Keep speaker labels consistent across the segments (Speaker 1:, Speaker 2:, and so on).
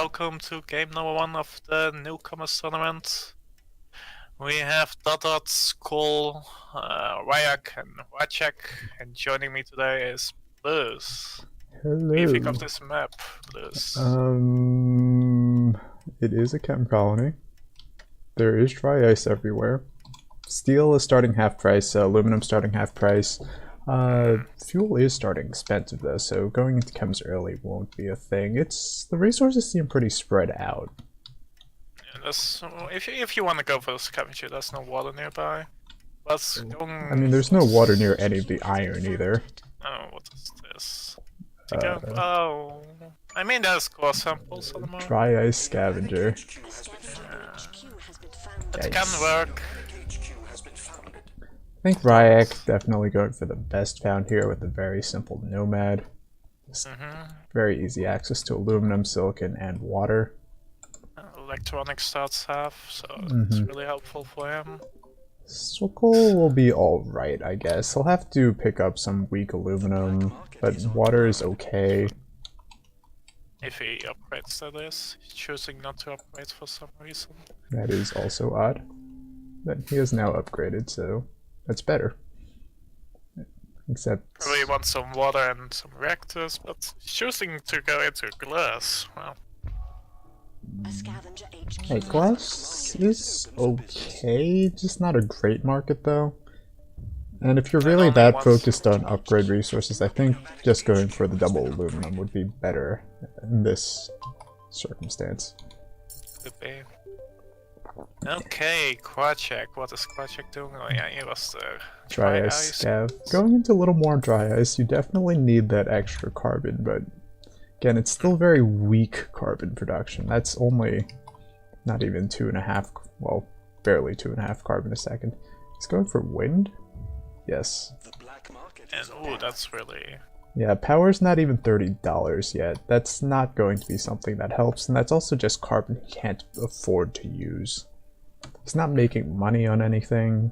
Speaker 1: welcome to game number 1 of the Newcomers tournament. We have Dottot, Skull, Ryak, and Wacek, and joining me today is Blues.
Speaker 2: Hello.
Speaker 1: What do you think of this map, Blues?
Speaker 2: It is a chem colony. There is dry ice everywhere. Steel is starting half price, aluminum starting half price. Fuel is starting expensive though, so going into chems early won't be a thing. The resources seem pretty spread out.
Speaker 1: Yeah, if you want to go for the scavenger, there's no water nearby.
Speaker 2: I mean, there's no water near any of the iron either.
Speaker 1: Oh, what is this? Oh, I mean there's core samples on the map.
Speaker 2: Dry ice scavenger.
Speaker 1: It can work.
Speaker 2: I think Ryak definitely going for the best found here with a very simple nomad. Very easy access to aluminum, silicon, and water.
Speaker 1: Electronic starts half, so it's really helpful for him.
Speaker 2: Sokol will be alright, I guess. He'll have to pick up some weak aluminum, but water is okay.
Speaker 1: If he upgrades, that is. He's choosing not to upgrade for some reason.
Speaker 2: That is also odd. But he is now upgraded, so that's better. Except...
Speaker 1: Probably wants some water and some reactors, but he's choosing to go into glass. Well.
Speaker 2: Hey, glass is okay, just not a great market though. And if you're really that focused on upgrade resources, I think just going for the double aluminum would be better in this circumstance.
Speaker 1: Could be. Okay, Quachek. What is Quachek doing? Oh yeah, he was the
Speaker 2: dry ice scav. Going into a little more dry ice, you definitely need that extra carbon, but again, it's still very weak carbon production. That's only not even 2.5, well, barely 2.5 carbon a second. It's going for wind? Yes.
Speaker 1: And ooh, that's really...
Speaker 2: Yeah, power's not even $30 yet. That's not going to be something that helps, and that's also just carbon he can't afford to use. He's not making money on anything.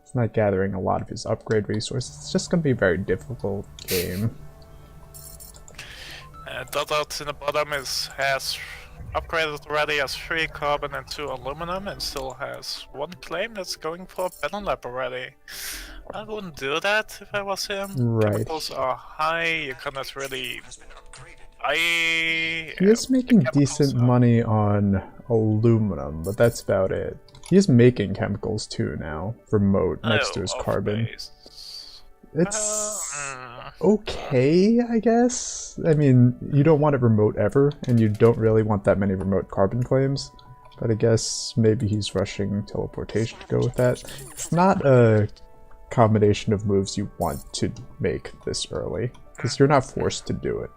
Speaker 2: He's not gathering a lot of his upgrade resources. It's just going to be a very difficult game.
Speaker 1: Dottot in the bottom has upgraded already, has 3 carbon and 2 aluminum, and still has 1 claim that's going for a battle lab already. I wouldn't do that if I was him.
Speaker 2: Right.
Speaker 1: Chemicals are high, you cannot really...
Speaker 2: He is making decent money on aluminum, but that's about it. He is making chemicals too now, remote, next to his carbon. It's okay, I guess. I mean, you don't want it remote ever, and you don't really want that many remote carbon claims. But I guess maybe he's rushing teleportation to go with that. It's not a combination of moves you want to make this early, because you're not forced to do it.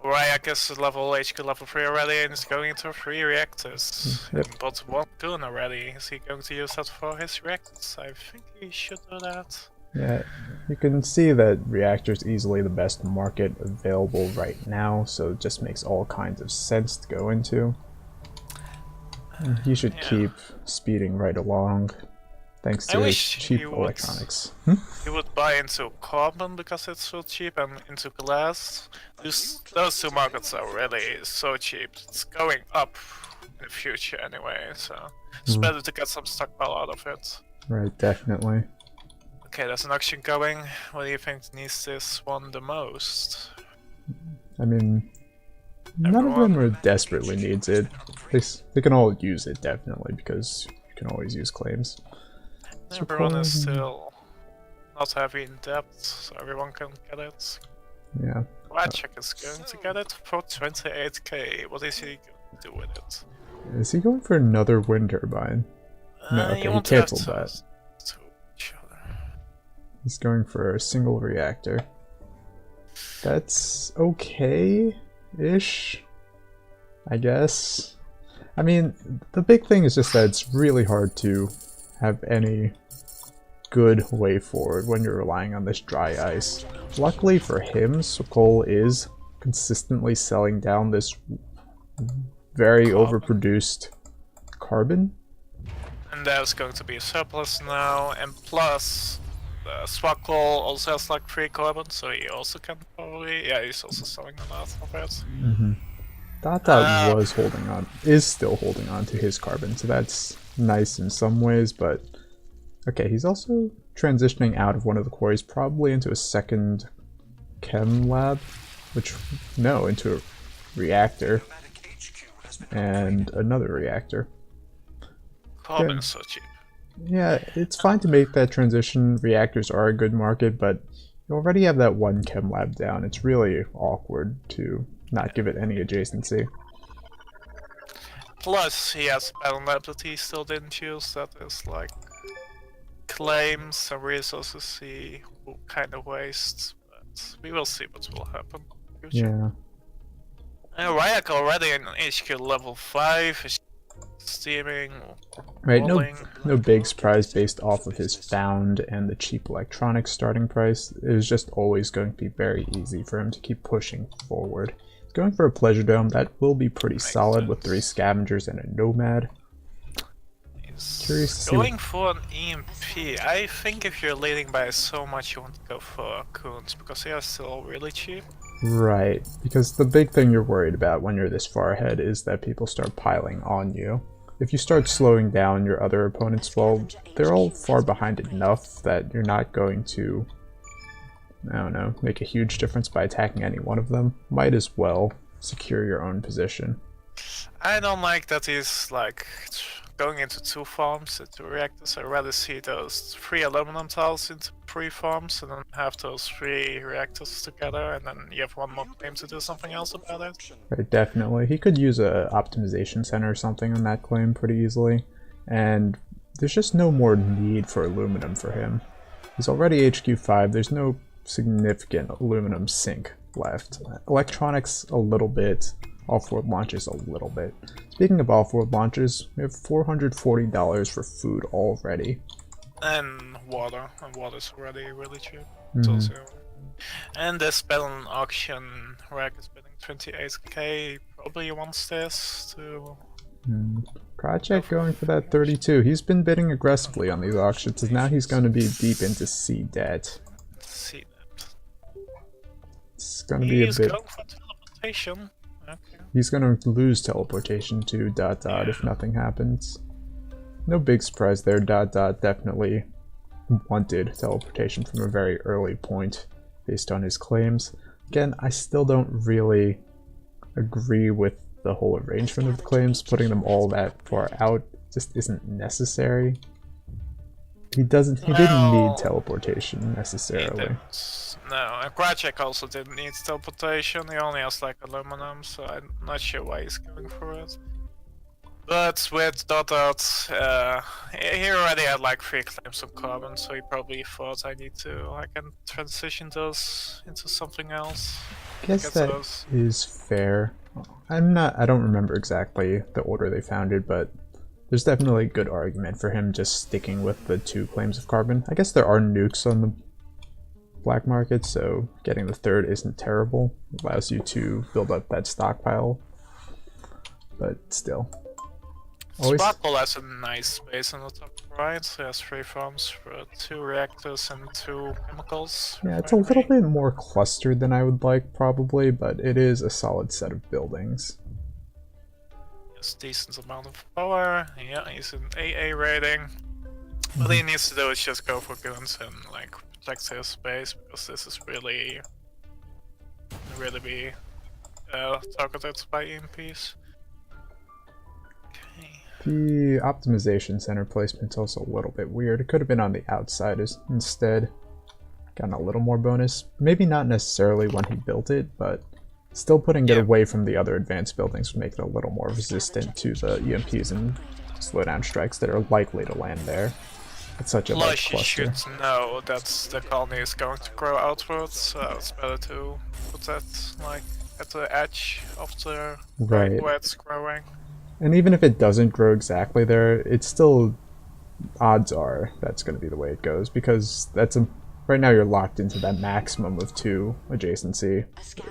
Speaker 1: Ryak is level HQ level 3 already, and is going into 3 reactors.
Speaker 2: Yep.
Speaker 1: He bought 1 gun already. Is he going to use that for his reactors? I think he should do that.
Speaker 2: Yeah, you can see that reactor's easily the best market available right now, so it just makes all kinds of sense to go into. And he should keep speeding right along, thanks to his cheap electronics.
Speaker 1: He would buy into carbon because it's so cheap, and into glass. Those 2 markets are really so cheap. It's going up in the future anyway, so it's better to get some stockpile out of it.
Speaker 2: Right, definitely.
Speaker 1: Okay, there's an auction going. What do you think needs this one the most?
Speaker 2: I mean, none of them are desperately needs it. They can all use it, definitely, because you can always use claims.
Speaker 1: Everyone is still not heavy in debt, so everyone can get it.
Speaker 2: Yeah.
Speaker 1: Wacek is going to get it for 28k. What is he going to do with it?
Speaker 2: Is he going for another wind turbine? No, okay, he canceled that. He's going for a single reactor. That's okay-ish, I guess. I mean, the big thing is just that it's really hard to have any good way forward when you're relying on this dry ice. Luckily for him, Sokol is consistently selling down this very overproduced carbon.
Speaker 1: And there's going to be a surplus now, and plus... Swakol also has like 3 carbon, so he also can probably... Yeah, he's also selling a lot of it.
Speaker 2: Dot Dot was holding on, is still holding on to his carbon, so that's nice in some ways, but okay, he's also transitioning out of one of the quarries, probably into a second chem lab, into a reactor, and another reactor.
Speaker 1: Carbon is so cheap.
Speaker 2: Yeah, it's fine to make that transition. Reactors are a good market, but you already have that one chem lab down. It's really awkward to not give it any adjacency.
Speaker 1: Plus, he has a battle lab that he still didn't use. That is like claims some resources he will kind of waste. But we will see what will happen.
Speaker 2: Yeah.
Speaker 1: Ryak already in HQ level 5. Is steaming.
Speaker 2: Right, no big surprise based off of his found and the cheap electronics starting price. It is just always going to be very easy for him to keep pushing forward. He's going for a pleasure dome. That will be pretty solid with 3 scavengers and a nomad. Curious to see
Speaker 1: going for an EMP. I think if you're leading by so much, you want to go for Coons because they are still really cheap.
Speaker 2: Right, because the big thing you're worried about when you're this far ahead is that people start piling on you. If you start slowing down your other opponents, well, they're all far behind enough that you're not going to, I don't know, make a huge difference by attacking any one of them. Might as well secure your own position.
Speaker 1: I don't like that he's like going into 2 farms, into reactors. I'd rather see those 3 aluminum tiles into 3 farms and then have those 3 reactors together, and then you have 1 more claim to do something else about it.
Speaker 2: Right, definitely. He could use a optimization center or something on that claim pretty easily, and there's just no more need for aluminum for him. He's already HQ 5, there's no significant aluminum sink left. Electronics a little bit, off-world launches a little bit. Speaking of off-world launches, we have $440 for food already.
Speaker 1: And water. And water's already really cheap.
Speaker 2: Mm-hmm.
Speaker 1: And this balloon auction rack is bidding 28k. Probably wants this to...
Speaker 2: Project going for that 32. He's been bidding aggressively on these auctions, and now he's going to be deep into C debt.
Speaker 1: C debt.
Speaker 2: It's going to be a bit...
Speaker 1: going for teleportation. Okay.
Speaker 2: He's going to lose teleportation to Dot Dot if nothing happens. No big surprise there. Dot Dot definitely wanted teleportation from a very early point based on his claims. Again, I still don't really agree with the whole arrangement of the claims. Putting them all that far out just isn't necessary. He didn't need teleportation necessarily.
Speaker 1: No, and Krajek also didn't need teleportation. He only has like aluminum, so I'm not sure why he's going for it. But with Dot Dot, he already had like 3 claims of carbon, so he probably thought I can transition those into something else.
Speaker 2: I guess that is fair. I don't remember exactly the order they founded, but there's definitely a good argument for him just sticking with the 2 claims of carbon. I guess there are nukes on the black market, so getting the 3rd isn't terrible. It allows you to build up that stockpile, but still.
Speaker 1: Sparkle has a nice space on the top right, so it has 3 farms for 2 reactors and 2 chemicals.
Speaker 2: Yeah, it's a little bit more clustered than I would like, probably, but it is a solid set of buildings.
Speaker 1: Yes, decent amount of power. Yeah, he's an AA rating. What he needs to do is just go for guns and like protect his space, because this is really be targeted by EMPs.
Speaker 2: The optimization center placement's also a little bit weird. It could have been on the outside instead. Gotten a little more bonus. Maybe not necessarily when he built it, but still putting it away from the other advanced buildings would make it a little more resistant to the EMPs and slowdown strikes that are likely to land there. It's such a large cluster.
Speaker 1: You should know that the colony is going to grow outwards, so it's better to put that like at the edge of the
Speaker 2: right
Speaker 1: where it's growing.
Speaker 2: And even if it doesn't grow exactly there, it's still, odds are that's going to be the way it goes, because right now you're locked into that maximum of 2 adjacency.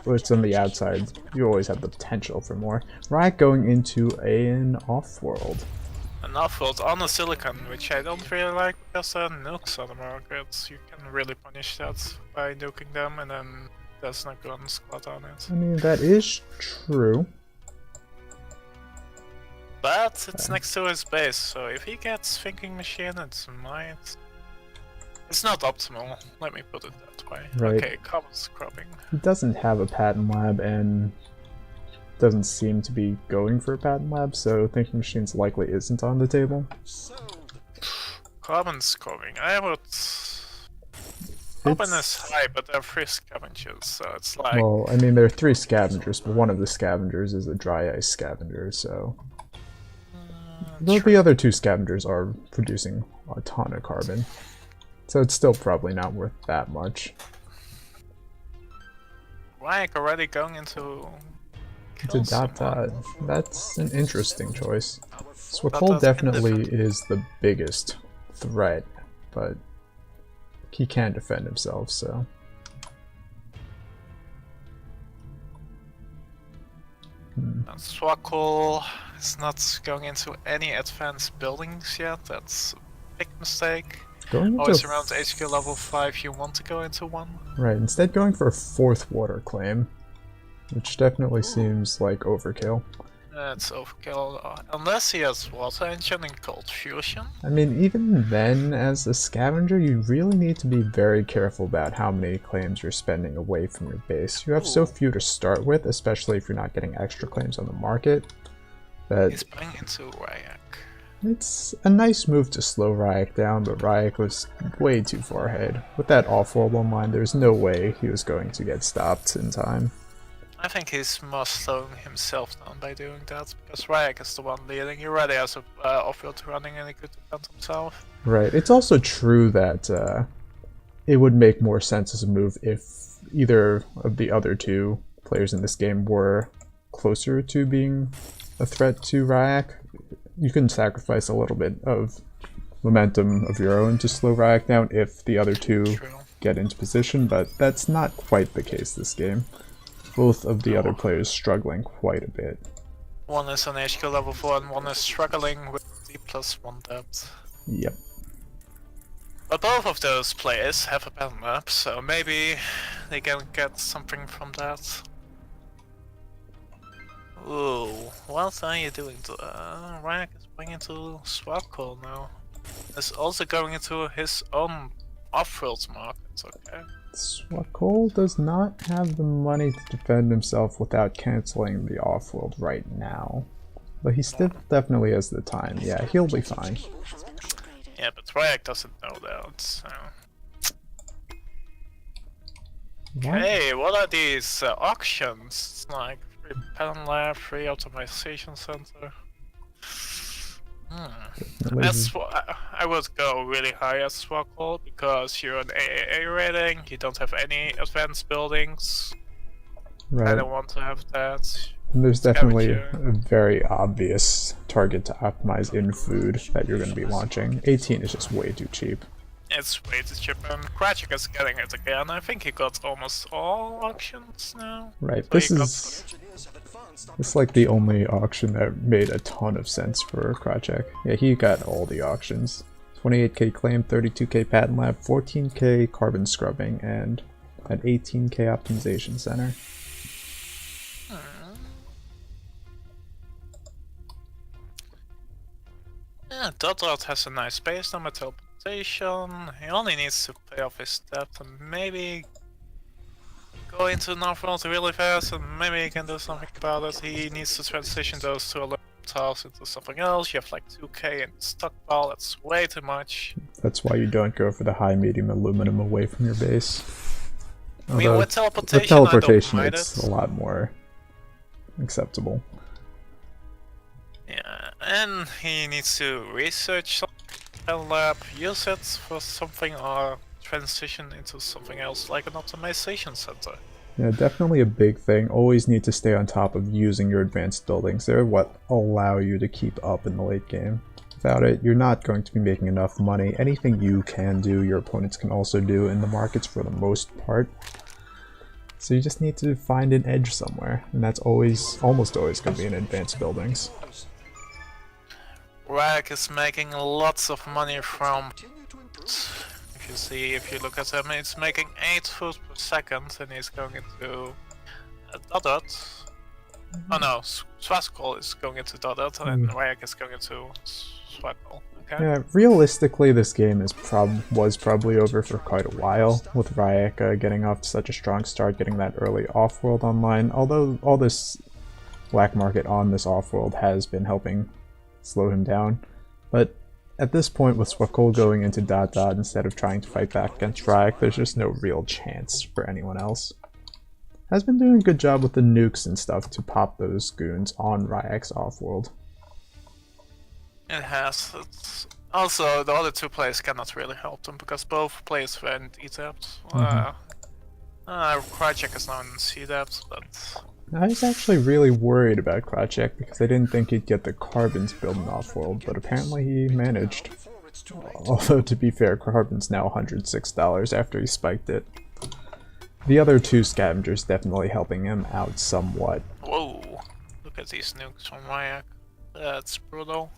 Speaker 2: It's on the outside, you always have the potential for more. Riot going into an off-world.
Speaker 1: An off-world on a silicon, which I don't really like, because there are nukes on the market. You can really punish that by nuking them, and then there's no gun squad on it.
Speaker 2: I mean, that is true.
Speaker 1: But it's next to his base, so if he gets thinking machine, it's might. It's not optimal. Let me put it that way.
Speaker 2: Right.
Speaker 1: Okay, commons cropping.
Speaker 2: He doesn't have a patent lab and doesn't seem to be going for a patent lab, so thinking machines likely isn't on the table.
Speaker 1: Commons cropping. I would. Common is high, but there are 3 scavengers, so it's like.
Speaker 2: Well, I mean, there are 3 scavengers, but one of the scavengers is a dry ice scavenger, so. Though the other 2 scavengers are producing a ton of carbon. So it's still probably not worth that much.
Speaker 1: Ryak already going into.
Speaker 2: To dot dot. That's an interesting choice. Swakol definitely is the biggest threat, but he can defend himself, so.
Speaker 1: Swakol is not going into any advanced buildings yet. That's a big mistake.
Speaker 2: Going into
Speaker 1: Always around HQ level 5, you want to go into one.
Speaker 2: Right, instead going for a 4th water claim, which definitely seems like overkill.
Speaker 1: That's overkill, unless he has water engine and cold fusion.
Speaker 2: I mean, even then, as a scavenger, you really need to be very careful about how many claims you're spending away from your base. You have so few to start with, especially if you're not getting extra claims on the market, that
Speaker 1: He's going into Ryak.
Speaker 2: it's a nice move to slow Ryak down, but Ryak was way too far ahead. With that off-world on mind, there's no way he was going to get stopped in time.
Speaker 1: I think he's more slowing himself down by doing that, because Ryak is the one leading. He already has a off-road running and he could defend himself.
Speaker 2: Right. It's also true that it would make more sense as a move if either of the other 2 players in this game were closer to being a threat to Ryak. You can sacrifice a little bit of momentum of your own to slow Ryak down if the other 2 get into position, but that's not quite the case this game. Both of the other players struggling quite a bit.
Speaker 1: One is on HQ level 4 and one is struggling with D+1 depth.
Speaker 2: Yep.
Speaker 1: But both of those players have a battle map, so maybe they can get something from that. Ooh, what are you doing? Ryak is going into Swapcall now. He's also going into his own off-world markets, okay?
Speaker 2: Swakol does not have the money to defend himself without canceling the off-world right now. But he still definitely has the time. Yeah, he'll be fine.
Speaker 1: Yeah, but Ryak doesn't know that, so... Okay, what are these auctions? It's like free pen lab, free optimization center. I would go really high at Swakol because you're an AAA rating, you don't have any advanced buildings.
Speaker 2: Right.
Speaker 1: I don't want to have that.
Speaker 2: And there's definitely a very obvious target to optimize in food that you're going to be launching. 18 is just way too cheap.
Speaker 1: It's way too cheap, and Krachik is getting it again. I think he got almost all auctions now.
Speaker 2: Right,
Speaker 1: So
Speaker 2: this is like the only auction that made a ton of sense for Krachik. Yeah, he got all the auctions. 28k claim, 32k patent lab, 14k carbon scrubbing, and an 18k optimization center.
Speaker 1: Yeah, Dodrot has a nice base number teleportation. He only needs to pay off his debt and maybe go into Northworld really fast, and maybe he can do something about it. He needs to transition those 2 alert tiles into something else. You have like 2k in stockpile, that's way too much.
Speaker 2: That's why you don't go for the high medium aluminum away from your base.
Speaker 1: I mean, with teleportation,
Speaker 2: it's a lot more acceptable.
Speaker 1: Yeah, and he needs to research a lab, use it for something, or transition into something else like an optimization center.
Speaker 2: Yeah, definitely a big thing. Always need to stay on top of using your advanced buildings. They're what allow you to keep up in the late game. Without it, you're not going to be making enough money. Anything you can do, your opponents can also do in the markets for the most part. So you just need to find an edge somewhere, and that's almost always going to be in advanced buildings.
Speaker 1: Ryak is making lots of money from... If you look at him, it's making 8 food per second, and he's going into a dot. Oh no, Swascol is going into Dodot and Ryak is going into Swascol. Okay.
Speaker 2: Yeah, realistically, this game was probably over for quite a while, with Ryak getting off to such a strong start, getting that early off-world online, although all this black market on this off-world has been helping slow him down. But at this point, with Swakol going into Dot Dot instead of trying to fight back against Ryak, there's just no real chance for anyone else. Has been doing a good job with the nukes and stuff to pop those goons on Ryak's off-world.
Speaker 1: It has. Also, the other two players cannot really help them because both players were in D-depth. Krajek is now in C-depth, but...
Speaker 2: I was actually really worried about Krajek because I didn't think he'd get the carbons building off-world, but apparently he managed. Although, to be fair, carbon's now $106 after he spiked it. The other two scavengers definitely helping him out somewhat.
Speaker 1: Whoa! Look at these nukes from Ryak. That's brutal.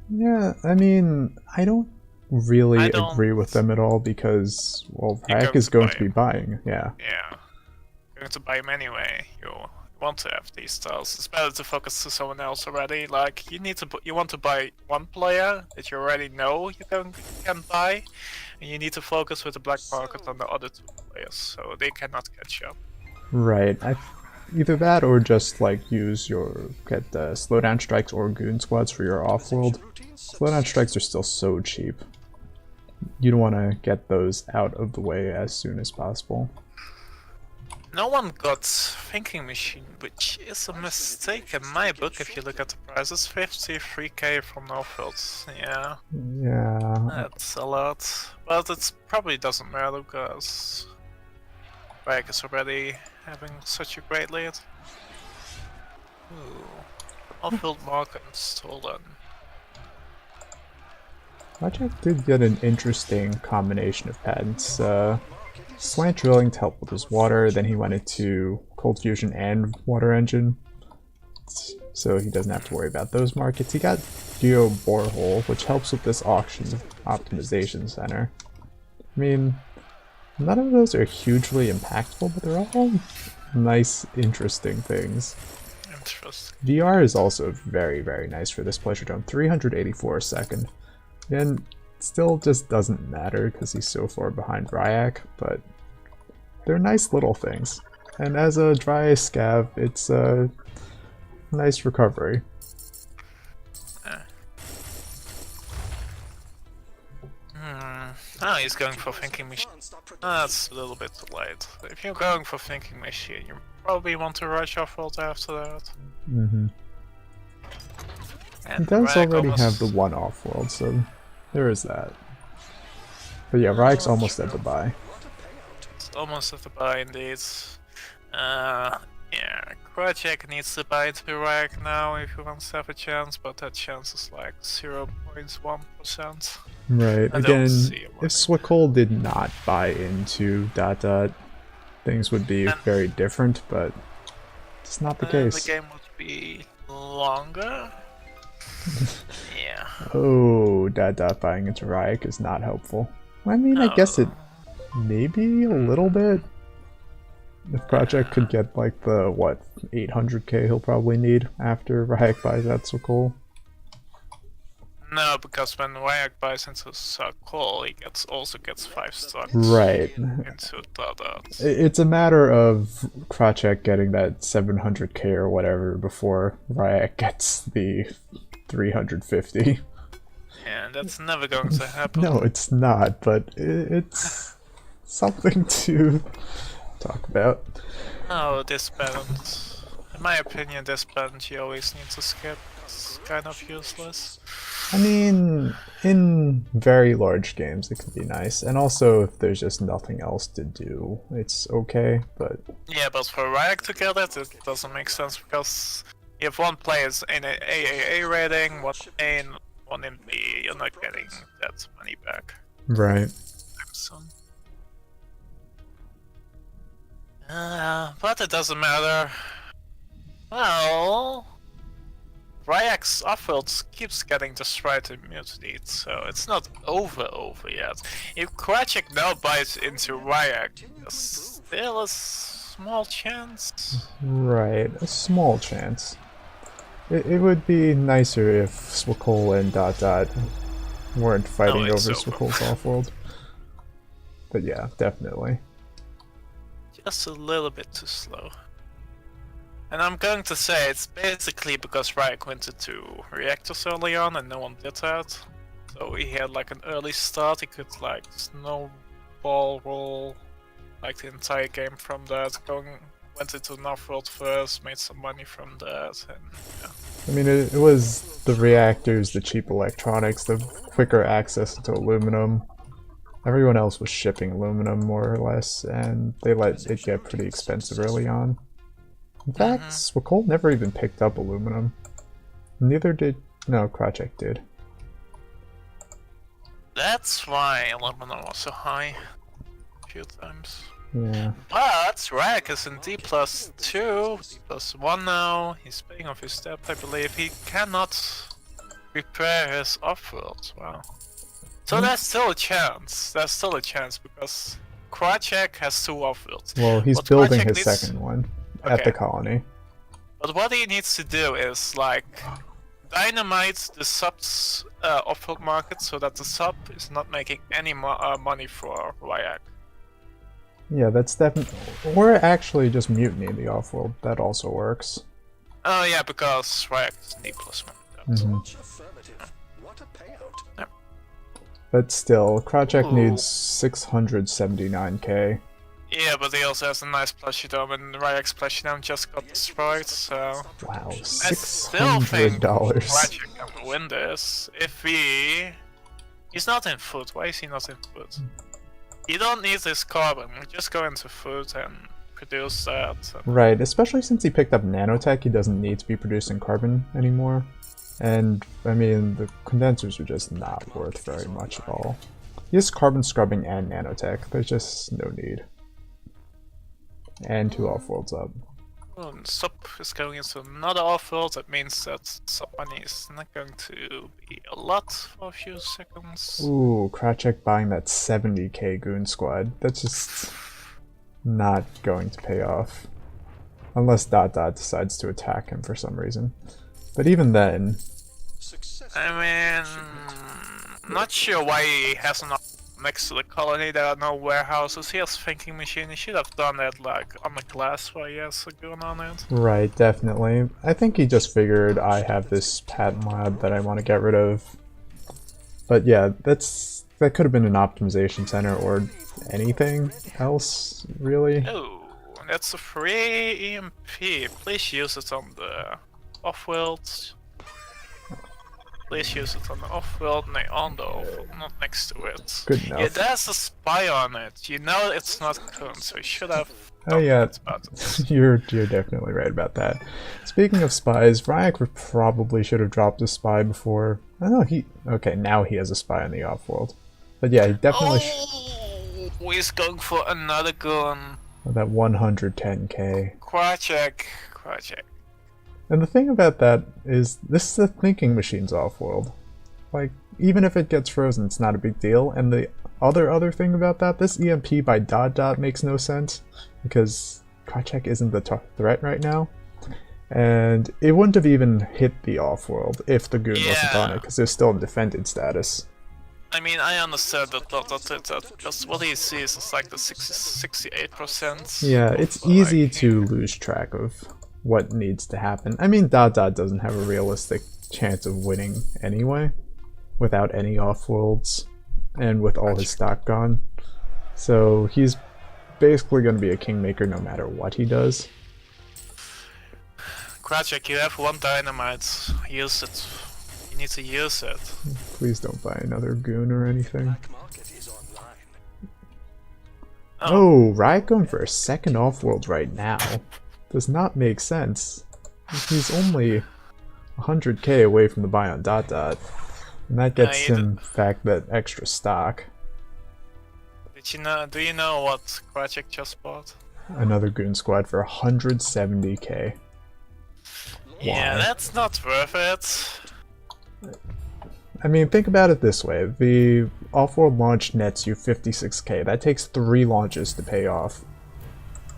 Speaker 2: Yeah, I mean, I don't really agree with them at all because, well, Ryak is going to be buying, yeah.
Speaker 1: Yeah. You're going to buy them anyway. You want to have these styles. It's better to focus to someone else already. Like, you want to buy one player that you already know you can buy, and you need to focus with the black market on the other two players, so they cannot catch up.
Speaker 2: Right. Either that or just like get slowdown strikes or goon squads for your off-world. Slowdown strikes are still so cheap. You don't want to get those out of the way as soon as possible.
Speaker 1: No one got Thinking Machine, which is a mistake in my book if you look at the prices. 53k from Northfields, yeah.
Speaker 2: Yeah.
Speaker 1: That's a lot. But it probably doesn't matter because Ryak is already having such a great lead. Ooh. Off-field market stolen.
Speaker 2: Project did get an interesting combination of patents. Slant drilling to help with his water, then he went into cold fusion and water engine, so he doesn't have to worry about those markets. He got Geo Borehole, which helps with this auction optimization center. I mean, none of those are hugely impactful, but they're all nice, interesting things.
Speaker 1: Interesting.
Speaker 2: VR is also very, very nice for this pleasure dome. 384 a second. And still just doesn't matter because he's so far behind Ryak, but they're nice little things. And as a dry scav, it's a nice recovery.
Speaker 1: Oh, he's going for Thinking Machine. That's a little bit too late. If you're going for Thinking Machine, you probably want to rush off-world after that.
Speaker 2: He does already have the one off-world, so there is that. But yeah, Ryak's almost at the buy.
Speaker 1: It's almost at the buy indeed. Yeah, Krajek needs to buy into Ryak now if he wants to have a chance, but that chance is like 0.1%.
Speaker 2: Right, again, if Swakol did not buy into Dot Dot, things would be very different, but it's not the case.
Speaker 1: The game would be longer. Yeah.
Speaker 2: Oh, Dot Dot buying into Ryak is not helpful. I mean, I guess it maybe a little bit. If Project could get like the, what, 800k he'll probably need after Ryak buys out Swakol.
Speaker 1: No, because when Ryak buys into Swakol, he also gets 5 stocks.
Speaker 2: Right.
Speaker 1: Into Dot Dot.
Speaker 2: It's a matter of Krajek getting that 700k or whatever before Ryak gets the 350.
Speaker 1: Yeah, that's never going to happen.
Speaker 2: No, it's not, but it's something to talk about.
Speaker 1: Oh, this band. In my opinion, this band you always need to skip. It's kind of useless.
Speaker 2: I mean, in very large games it can be nice, and also if there's just nothing else to do, it's okay, but...
Speaker 1: Yeah, but for Ryak to get it, it doesn't make sense, because if one plays in an AAA rating, one in B, you're not getting that money back.
Speaker 2: Right.
Speaker 1: But it doesn't matter. Well... Ryak's off-world keeps getting destroyed in Mutiny, so it's not over yet. If Krajek now buys into Ryak, still is small chance.
Speaker 2: Right, a small chance. It would be nicer if Swakol and Dot Dot weren't fighting
Speaker 1: it's
Speaker 2: over
Speaker 1: over.
Speaker 2: Swakol's offworld. But yeah, definitely.
Speaker 1: Just a little bit too slow. And I'm going to say it's basically because Ryuk went into reactors early on and no one did that. So he had like an early start, he could like snowball roll like the entire game from that, went into Northworld first, made some money from that, and yeah.
Speaker 2: I mean, it was the reactors, the cheap electronics, the quicker access to aluminum. Everyone else was shipping aluminum more or less, and they let it get pretty expensive early on. In fact, Swakol never even picked up aluminum. Neither did... no, Krajek did.
Speaker 1: That's why aluminum was so high a few times.
Speaker 2: Yeah.
Speaker 1: But Ryuk is in D+2, D+1 now, he's paying off his debt, I believe. He cannot repair his offworld, wow. So there's still a chance, because Krajek has 2 offworlds.
Speaker 2: Well, he's
Speaker 1: What
Speaker 2: building
Speaker 1: Krajek
Speaker 2: his
Speaker 1: needs-
Speaker 2: second one at the colony.
Speaker 1: But what he needs to do is, like, dynamite the sub's offworld market so that the sub is not making any money for Ryuk.
Speaker 2: Yeah, that's definitely... or actually just mutiny the offworld. That also works.
Speaker 1: Oh yeah, because Ryuk is D+1. Yep.
Speaker 2: But still, Krajek
Speaker 1: Ooh.
Speaker 2: needs 679k.
Speaker 1: Yeah, but he also has a nice plushie dome, and Ryuk's plushie dome just got destroyed, so...
Speaker 2: Wow,
Speaker 1: I still think
Speaker 2: $600.
Speaker 1: Krajek can win this if he's not in food. Why is he not in food? You don't need this carbon, just go into food and produce that.
Speaker 2: Right, especially since he picked up nanotech, he doesn't need to be producing carbon anymore. And, I mean, the condensers are just not worth very much at all. He has carbon scrubbing and nanotech, there's just no need. And 2 offworlds up.
Speaker 1: And sub is going into another offworld, that means that sub money is not going to be a lot for a few seconds.
Speaker 2: Ooh, Krajek buying that 70k goon squad. That's just not going to pay off. Unless Dot Dot decides to attack him for some reason. But even then...
Speaker 1: I mean... not sure why he hasn't next to the colony, there are no warehouses. He has thinking machine, he should have done that like on the glass while he has a gun on it.
Speaker 2: Right, definitely. I think he just figured I have this patent lab that I want to get rid of. But yeah, that could have been an optimization center or anything else, really.
Speaker 1: Oh, that's a free EMP. Please use it on the off-world. Please use it on the off-world, no, on the off-world, not next to it.
Speaker 2: Good enough.
Speaker 1: Yeah, there's a spy on it. You know it's not Kun, so you should have...
Speaker 2: Oh yeah,
Speaker 1: about it.
Speaker 2: you're definitely right about that. Speaking of spies, Ryuk probably should have dropped a spy before... I don't know, okay, now he has a spy on the off-world. But yeah, he definitely
Speaker 1: Oh, he's going for another gun.
Speaker 2: that 110k.
Speaker 1: Krajek.
Speaker 2: And the thing about that is, this is a thinking machine's off-world. Like, even if it gets frozen, it's not a big deal. And the other thing about that, this EMP by Dot Dot makes no sense, because Krajek isn't the threat right now. And it wouldn't have even hit the off-world if the goon wasn't on it, because it's still in defended status.
Speaker 1: I mean, I understand that because what he sees is like the 68%.
Speaker 2: Yeah, it's easy to lose track of what needs to happen. I mean, Dot Dot doesn't have a realistic chance of winning anyway, without any off-worlds, and with all his stock gone. So he's basically going to be a kingmaker no matter what he does.
Speaker 1: Krajek, you have 1 dynamite. Use it. You need to use it.
Speaker 2: Please don't buy another goon or anything.
Speaker 1: Oh.
Speaker 2: Oh, Ryuk going for a second off-world right now. Does not make sense. He's only 100k away from the buy on Dot Dot. And that gets him back that extra stock.
Speaker 1: Do you know what Krajek just bought?
Speaker 2: Another goon squad for 170k.
Speaker 1: Yeah,
Speaker 2: Why?
Speaker 1: that's not worth it.
Speaker 2: I mean, think about it this way. The off-world launch nets you 56k. That takes 3 launches to pay off.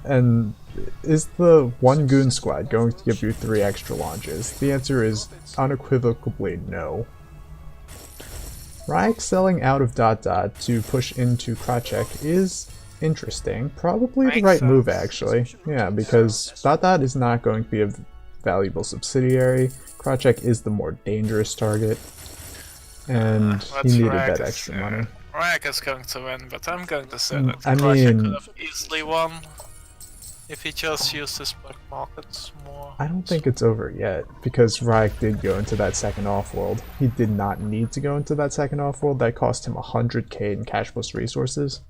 Speaker 2: And is the one goon squad going to give you 3 extra launches? The answer is unequivocally no. Ryek selling out of Dot Dot to push into Krachek is interesting. Probably the right move, actually. Yeah, because Dot Dot is not going to be a valuable subsidiary. Krachek is the more dangerous target. And he needed that extra money.
Speaker 1: Ryek is going to win, but I'm going to say that
Speaker 2: I
Speaker 1: Krachek
Speaker 2: mean,
Speaker 1: could have easily won if he just used his black markets more.
Speaker 2: I don't think it's over yet, because Ryek did go into that second offworld. He did not need to go into that second offworld. That cost him 100k in cash plus resources.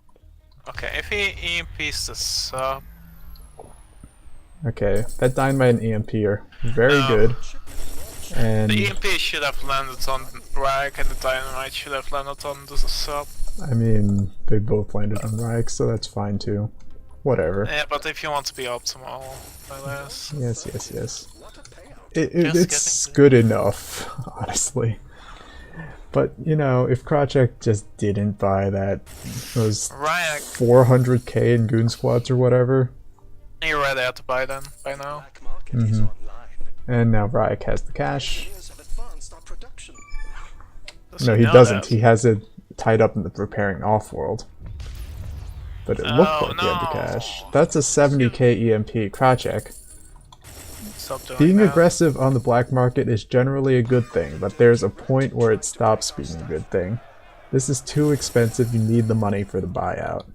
Speaker 1: Okay, if he EMPs the sub...
Speaker 2: Okay, that Dynamite and EMP are very good. And
Speaker 1: the EMP should have landed on Ryek and the Dynamite should have landed on the sub.
Speaker 2: I mean, they both landed on Ryek, so that's fine too. Whatever.
Speaker 1: Yeah, but if you want to be optimal, alas.
Speaker 2: Yes. It's good enough, honestly. But, you know, if Krachek just didn't buy those 400k in goon squads or whatever.
Speaker 1: You're ready to buy them by now.
Speaker 2: And now Ryek has the cash.
Speaker 1: Does
Speaker 2: No, he doesn't. He has it tied up in the preparing offworld. But it looked like he had the cash. That's a 70k EMP. Krachek. Being aggressive on the black market is generally a good thing, but there's a point where it stops being a good thing. This is too expensive, you need the money for the buyout.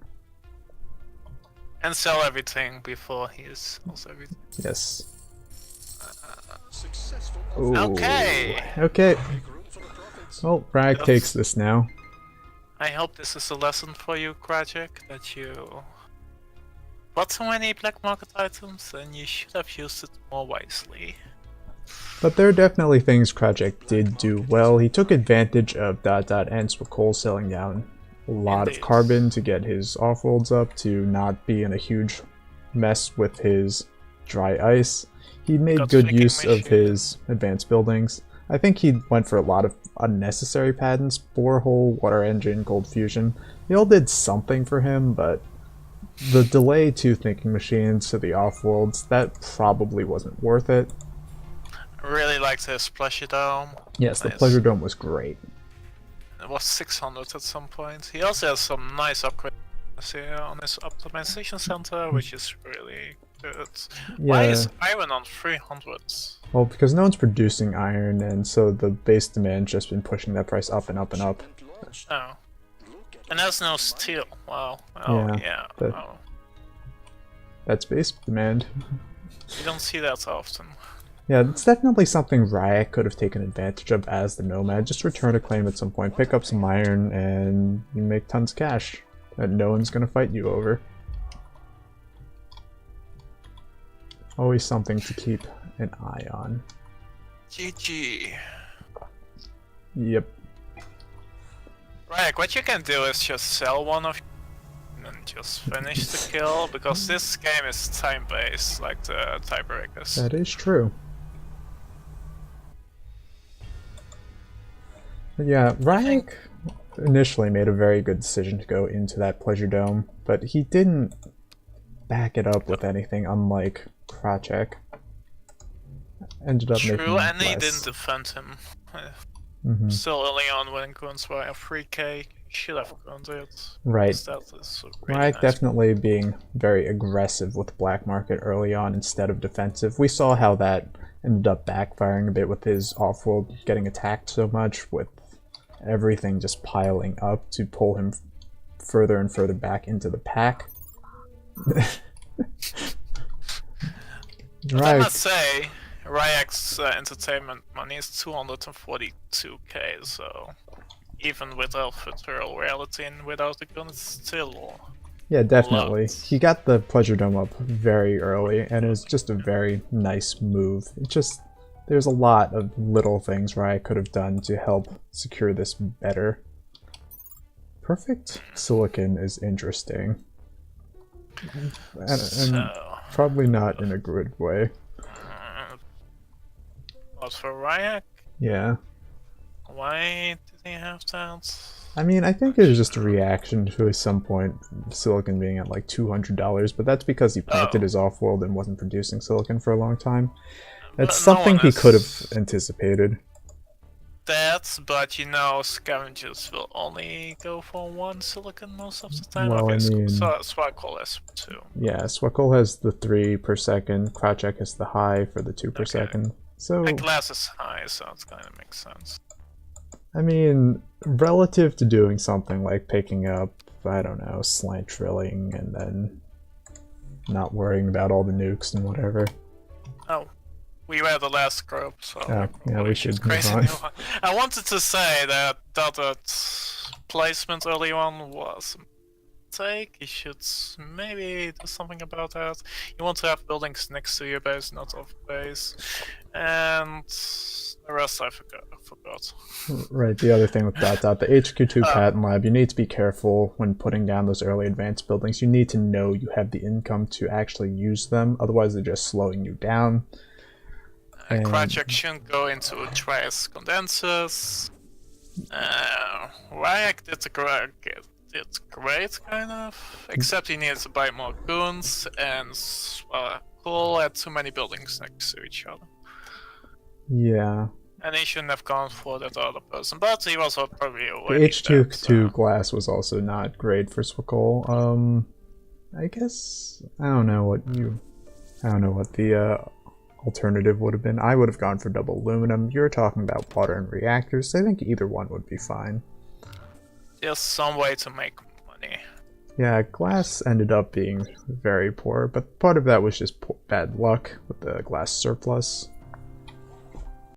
Speaker 1: And sell everything before he sells everything.
Speaker 2: Yes.
Speaker 1: Okay!
Speaker 2: Okay. Well, Ryek takes this now.
Speaker 1: I hope this is a lesson for you, Krachek, that you bought so many black market items and you should have used it more wisely.
Speaker 2: But there are definitely things Krachek did do well. He took advantage of Dot Dot and Swakol selling down a lot of carbon to get his offworlds up, to not be in a huge mess with his dry ice. He made good use of his advanced buildings. I think he went for a lot of unnecessary patents. Borehole, water engine, cold fusion. They all did something for him, but the delay to thinking machines to the offworlds, that probably wasn't worth it.
Speaker 1: I really liked his Pleasure Dome.
Speaker 2: Yes, the Pleasure Dome was great.
Speaker 1: It was 600 at some point. He also has some nice upgrades here on his optimization center, which is really good.
Speaker 2: Yeah.
Speaker 1: Why is iron on 300?
Speaker 2: Well, because no one's producing iron, and so the base demand's just been pushing that price up and up and up.
Speaker 1: Oh. And there's no steel. Wow. Oh, yeah.
Speaker 2: That's base demand.
Speaker 1: You don't see that often.
Speaker 2: Yeah, it's definitely something Ryek could have taken advantage of as the Nomad. Just return a claim at some point, pick up some iron, and you make tons of cash that no one's going to fight you over. Always something to keep an eye on.
Speaker 1: GG.
Speaker 2: Yep.
Speaker 1: Ryek, what you can do is just sell one of and just finish the kill, because this game is time-based, like the tiebreakers.
Speaker 2: That is true. But yeah, Ryek initially made a very good decision to go into that Pleasure Dome, but he didn't back it up with anything, unlike Krachek. Ended up making
Speaker 1: True, and he
Speaker 2: less.
Speaker 1: didn't defend him. Still early on when guns were at 3k, should have gone to it.
Speaker 2: Right.
Speaker 1: Ryek
Speaker 2: definitely being very aggressive with the black market early on instead of defensive. We saw how that ended up backfiring a bit with his offworld getting attacked so much, with everything just piling up to pull him further and further back into the pack.
Speaker 1: I must say, Ryek's entertainment money is 242k, so even without virtual reality and without the gun, it's still...
Speaker 2: Yeah, definitely. He got the Pleasure Dome up very early, and it was just a very nice move. It just... There's a lot of little things Ryek could have done to help secure this better. Perfect Silicon is interesting. And probably not in a good way.
Speaker 1: As for Ryek?
Speaker 2: Yeah.
Speaker 1: Why did he have that?
Speaker 2: I mean, I think it was just a reaction to at some point silicon being at like $200, but that's because he planted his off-world and wasn't producing silicon for a long time. That's
Speaker 1: No
Speaker 2: something
Speaker 1: one
Speaker 2: he could have
Speaker 1: has
Speaker 2: anticipated.
Speaker 1: that, but you know, scavengers will only go for 1 silicon most of the time.
Speaker 2: Well,
Speaker 1: Okay,
Speaker 2: I mean,
Speaker 1: so Swaggle has 2.
Speaker 2: yeah, Swekol has the 3 per second, Krachek has the high for the 2 per second. So,
Speaker 1: My glass is high, so it kind of makes sense.
Speaker 2: I mean, relative to doing something like picking up, I don't know, slant drilling and then not worrying about all the nukes and whatever.
Speaker 1: Oh, we were the last group, so
Speaker 2: Oh, yeah, we should move
Speaker 1: crazy
Speaker 2: on.
Speaker 1: new one. I wanted to say that dotted placement early on was a mistake. You should maybe do something about that. You want to have buildings next to your base, not off base. And the rest I forgot.
Speaker 2: Right, the other thing with the HQ2 patent lab, you need to be careful when putting down those early advanced buildings. You need to know you have the income to actually use them, otherwise they're just slowing you down.
Speaker 1: Krachek shouldn't go into trace condensers. Ryak did great, kind of. Except he needs to buy more goons, and Cole had too many buildings next to each other.
Speaker 2: Yeah.
Speaker 1: And he shouldn't have gone for that other person, but he was probably
Speaker 2: The
Speaker 1: already
Speaker 2: HQ2 glass was also not great for Swekol. I guess I don't know what the alternative would have been. I would have gone for double aluminum. You're talking about water and reactors. I think either one would be fine.
Speaker 1: There's some way to make money.
Speaker 2: Yeah, glass ended up being very poor, but part of that was just bad luck with the glass surplus.